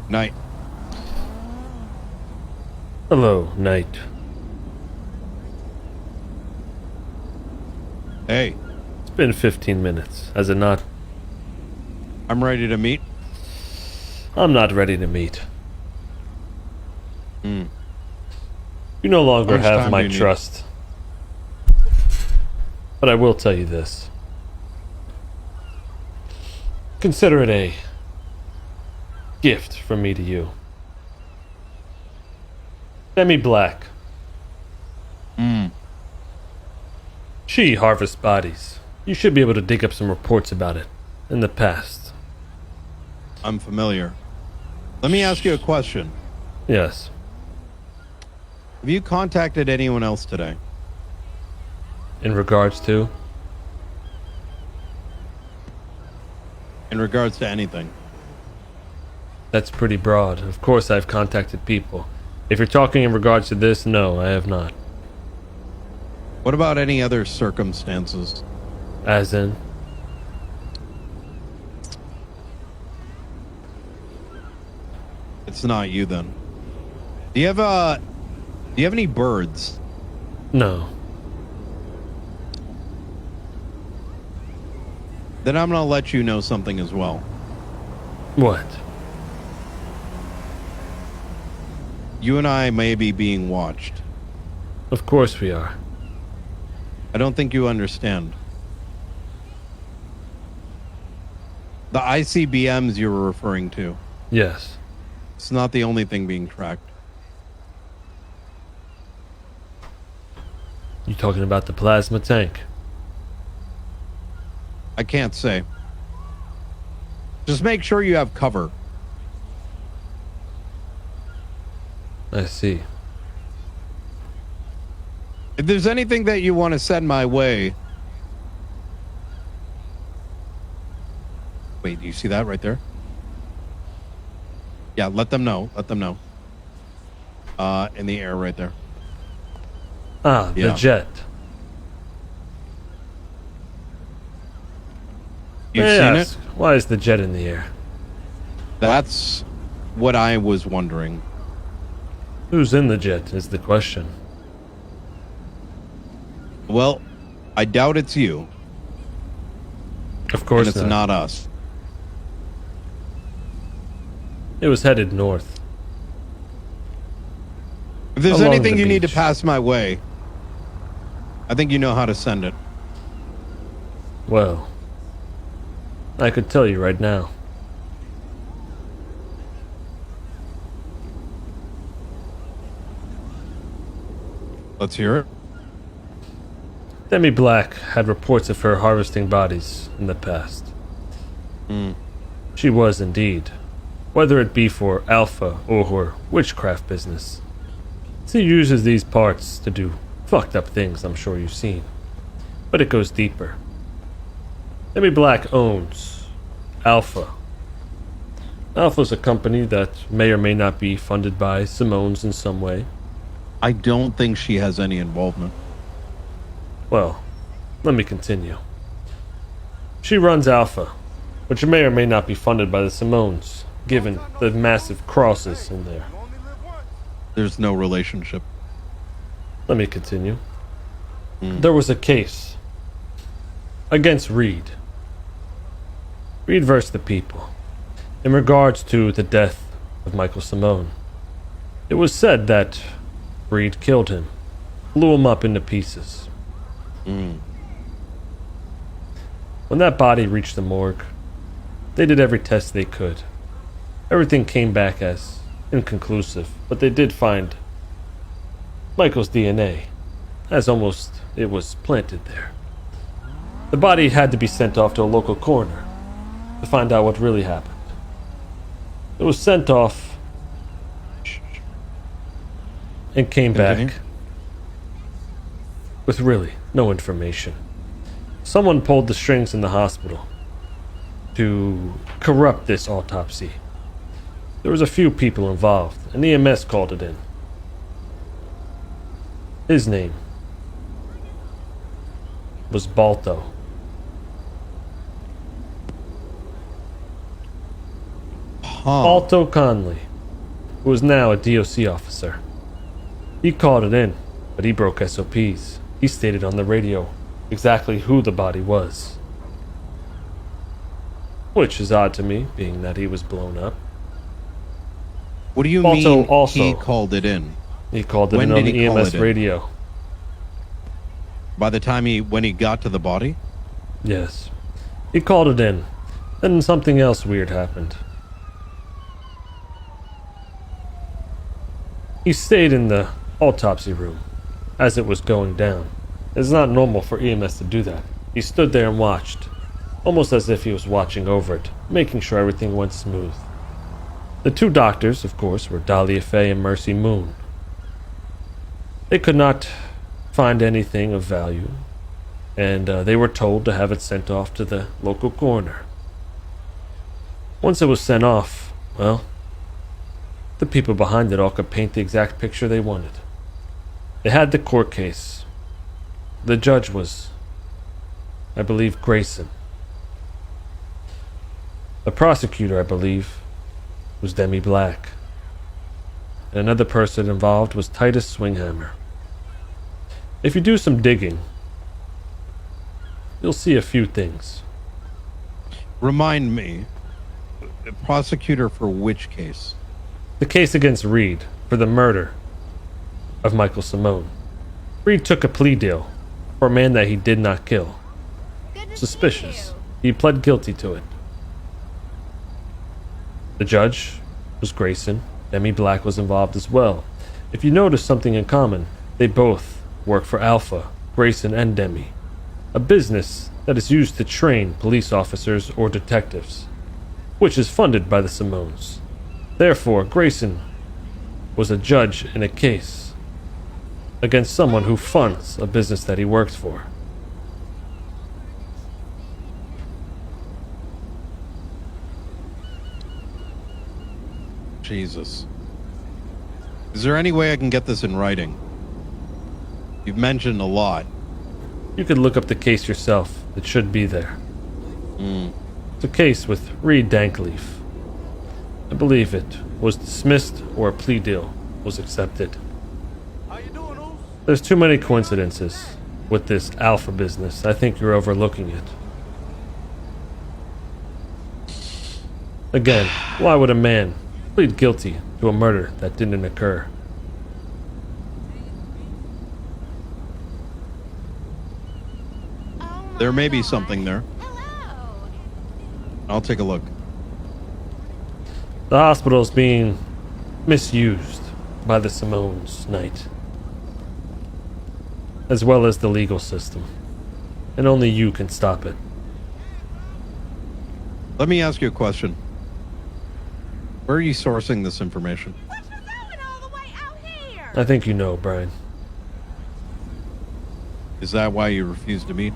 Night. Hello, Knight. Hey, It's been 15 minutes, has it not? I'm ready to meet. I'm not ready to meet. Hmm. You no longer How much have time my do you need? trust. But I will tell you this. Consider it a gift from me to you. Demi Black. Hmm. She harvests bodies. You should be able to dig up some reports about it in the past. I'm familiar. Let me ask you a question. Yes. Have you contacted anyone else today? In regards to? In regards to anything? That's pretty broad. Of course I've contacted people. If you're talking in regards to this, no, I have not. What about any other circumstances? As in? It's not you then. Do you have any birds? No. Then I'm gonna let you know something as well. What? You and I may be being watched. Of course we are. I don't think you understand. The ICBMs you were referring to. Yes. It's not the only thing being tracked. You talking about the plasma tank? I can't say. Just make sure you have cover. I see. If there's anything that you want to send my way. Wait, do you see that right there? Yeah, let them know. Let them know. In the air right there. Ah, Yeah. the jet. You've May I seen ask, it? why is the jet in the air? That's what I was wondering. Who's in the jet is the question. Well, I doubt it's you. Of course And it's not us. It was headed north. If there's Along anything the you need to beach. pass my way, I think you know how to send it. Well, I could tell you right now. Let's hear it. Demi Black had reports of her harvesting bodies in the past. She was indeed. Whether it be for Alpha or her witchcraft business. She uses these parts to do fucked up things I'm sure you've seen. But it goes deeper. Demi Black owns Alpha. Alpha's a company that may or may not be funded by Simone's in some way. I don't think she has any involvement. Well, let me continue. She runs Alpha, which may or may not be funded by the Simones, given the massive crosses in there. There's no relationship. Let me continue. There was a case against Reed. Reed versus the people. In regards to the death of Michael Simone. It was said that Reed killed him, blew him up into pieces. When that body reached the morgue, they did every test they could. Everything came back as inconclusive, but they did find Michael's DNA, as almost it was planted there. The body had to be sent off to a local coroner to find out what really happened. It was sent off and came Continue. back with really no information. Someone pulled the strings in the hospital to corrupt this autopsy. There was a few people involved, and EMS called it in. His name was Balto. Balto Conley, who is now a DOC officer. He called it in, but he broke SOPs. He stated on the radio exactly who the body was. Which is odd to me, being that he was blown up. What do you Balto mean also- he called it in? He called it When in on did the he call EMS it in? radio. By the time when he got to the body? Yes. He called it in. Then something else weird happened. He stayed in the autopsy room as it was going down. It's not normal for EMS to do that. He stood there and watched, almost as if he was watching over it, making sure everything went smooth. The two doctors, of course, were Dahlia Faye and Mercy Moon. They could not find anything of value, and they were told to have it sent off to the local coroner. Once it was sent off, well, the people behind it all could paint the exact picture they wanted. They had the court case. The judge was, I believe, Grayson. The prosecutor, I believe, was Demi Black. And another person involved was Titus Swinghammer. If you do some digging, you'll see a few things. Remind me, the prosecutor for which case? The case against Reed for the murder of Michael Simone. Reed took a plea deal for a man that he did not kill. Suspicious. He pled guilty to it. The judge was Grayson. Demi Black was involved as well. If you notice something in common, they both work for Alpha, Grayson and Demi, a business that is used to train police officers or detectives, which is funded by the Simones. Therefore, Grayson was a judge in a case against someone who funds a business that he works for. Jesus. Is there any way I can get this in writing? You've mentioned a lot. You could look up the case yourself. It should be there. It's a case with Reed Dankleaf. I believe it was dismissed or a plea deal was accepted. There's too many coincidences with this Alpha business. I think you're overlooking it. Again, why would a man plead guilty to a murder that didn't occur? There may be something there. I'll take a look. The hospital is being misused by the Simones Knight, as well as the legal system, and only you can stop it. Let me ask you a question. Where are you sourcing this information? I think you know, Brian. Is that why you refuse to meet?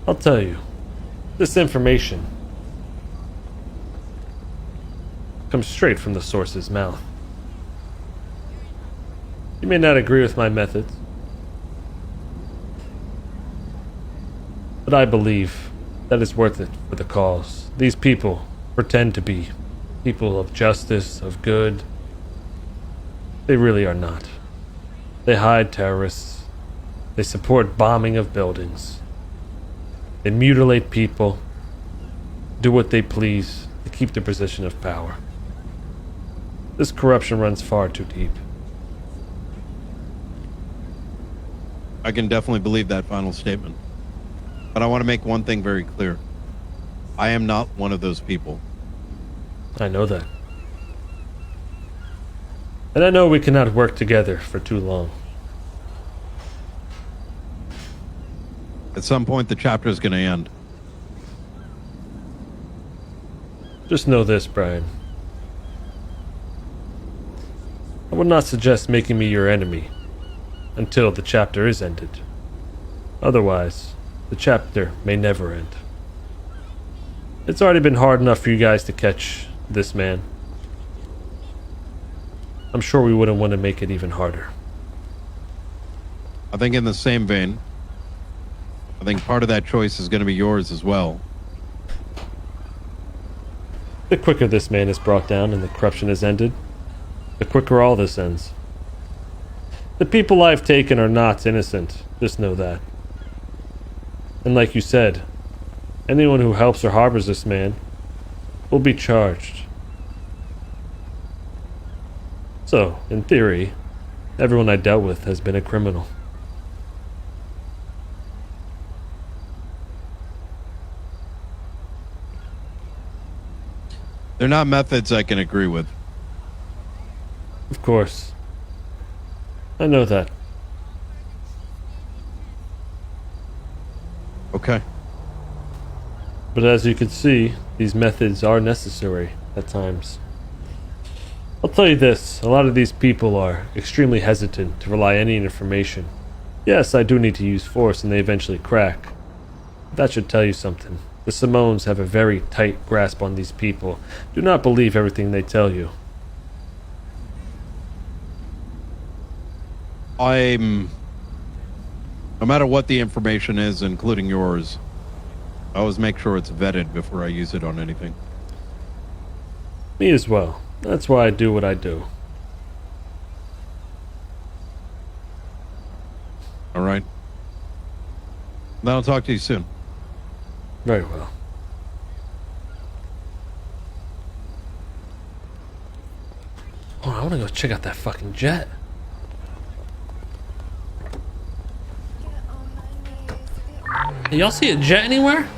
I'll tell you. This information comes straight from the source's mouth. You may not agree with my methods, but I believe that it's worth it for the cause. These people pretend to be people of justice, of good. They really are not. They hide terrorists. They support bombing of buildings. They mutilate people, do what they please to keep their position of power. This corruption runs far too deep. I can definitely believe that final statement. But I want to make one thing very clear. I am not one of those people. I know that. And I know we cannot work together for too long. At some point, the chapter is going to end. Just know this, Brian. I would not suggest making me your enemy until the chapter is ended. Otherwise, the chapter may never end. It's already been hard enough for you guys to catch this man. I'm sure we wouldn't want to make it even harder. I think in the same vein, I think part of that choice is going to be yours as well. The quicker this man is brought down and the corruption is ended, the quicker all this ends. The people I've taken are not innocent, just know that. And like you said, anyone who helps or harbors this man will be charged. So, in theory, everyone I dealt with has been a criminal. They're not methods I can agree with. Of course. I know that. Okay. But as you can see, these methods are necessary at times. I'll tell you this, a lot of these people are extremely hesitant to rely on any information. Yes, I do need to use force and they eventually crack. That should tell you something. The Simones have a very tight grasp on these people. Do not believe everything they tell you. No matter what the information is, including yours, I always make sure it's vetted before I use it on anything. Me as well. That's why I do what I do. All right. Then I'll talk to you soon. Very well. Oh, I want to go check out that fucking jet. Hey, y'all see a jet anywhere?